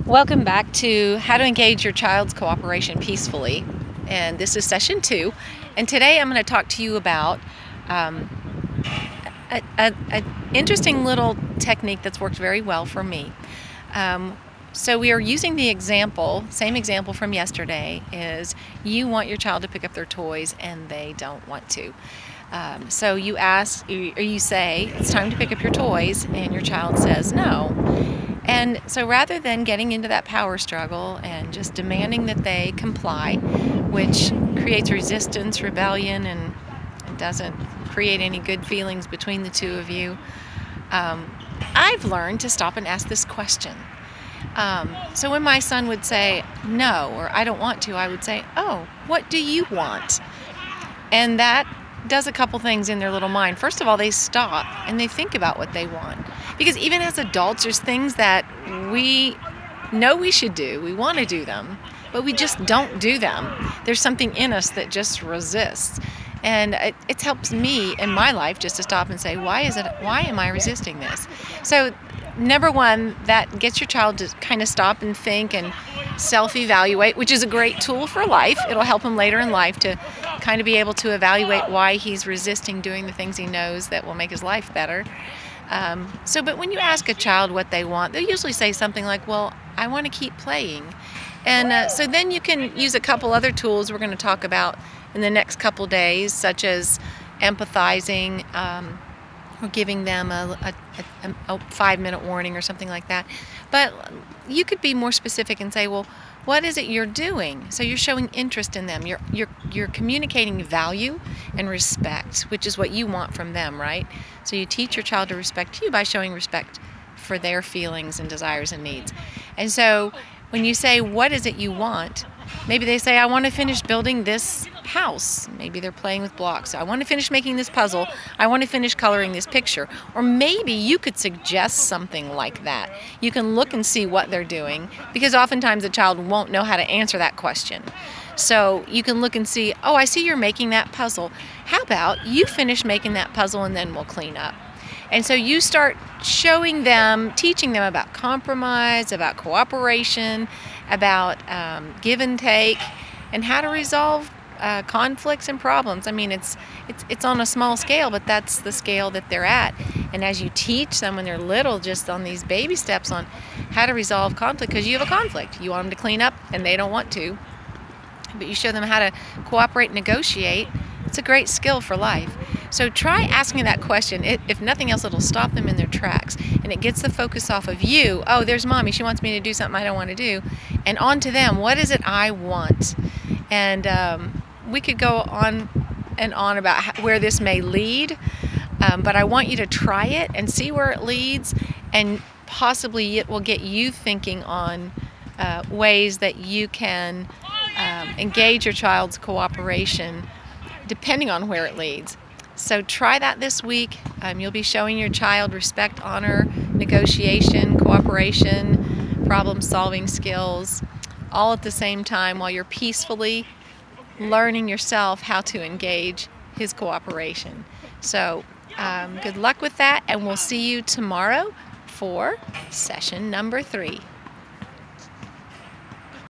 Welcome back to How to Engage Your Child's Cooperation Peacefully. And this is session 2. And today I'm going to talk to you about an interesting little technique that's worked very well for me. So we are using the same example from yesterday, is you want your child to pick up their toys and they don't want to. So you say, it's time to pick up your toys, and your child says no. And so rather than getting into that power struggle and just demanding that they comply, which creates resistance, rebellion, and doesn't create any good feelings between the two of you, I've learned to stop and ask this question. So when my son would say no, or I don't want to, I would say, oh, what do you want? And that does a couple things in their little mind. First of all, they stop and they think about what they want. Because even as adults, there's things that we know we should do, we want to do them, but we just don't do them. There's something in us that just resists. And it helps me in my life just to stop and say, why am I resisting this? So number one, that gets your child to kind of stop and think and self-evaluate, which is a great tool for life. It'll help him later in life to kind of be able to evaluate why he's resisting doing the things he knows that will make his life better. But when you ask a child what they want, they'll usually say something like, well, I want to keep playing. And so then you can use a couple other tools we're going to talk about in the next couple days, such as empathizing, or giving them a 5-minute warning or something like that. But you could be more specific and say, well, what is it you're doing? So you're showing interest in them. You're communicating value and respect, which is what you want from them, right? So you teach your child to respect you by showing respect for their feelings and desires and needs. And so when you say, what is it you want? Maybe they say, I want to finish building this house. Maybe they're playing with blocks. I want to finish making this puzzle. I want to finish coloring this picture. Or maybe you could suggest something like that. You can look and see what they're doing, because oftentimes the child won't know how to answer that question. So you can look and see, oh, I see you're making that puzzle. How about you finish making that puzzle and then we'll clean up? And so you start showing them, teaching them about compromise, about cooperation, about give and take, and how to resolve conflicts and problems. I mean, it's on a small scale, but that's the scale that they're at. And as you teach them when they're little, just on these baby steps on how to resolve conflict, because you have a conflict, you want them to clean up and they don't want to, but you show them how to cooperate and negotiate. It's a great skill for life. So try asking that question. If nothing else, it'll stop them in their tracks, and it gets the focus off of you. Oh, there's mommy, she wants me to do something I don't want to do, and on to them. What is it I want? And we could go on and on about where this may lead, but I want you to try it and see where it leads, and possibly it will get you thinking on ways that you can engage your child's cooperation depending on where it leads. So try that this week. You'll be showing your child respect, honor, negotiation, cooperation, problem-solving skills, all at the same time while you're peacefully learning yourself how to engage his cooperation. So good luck with that, and we'll see you tomorrow for session number 3.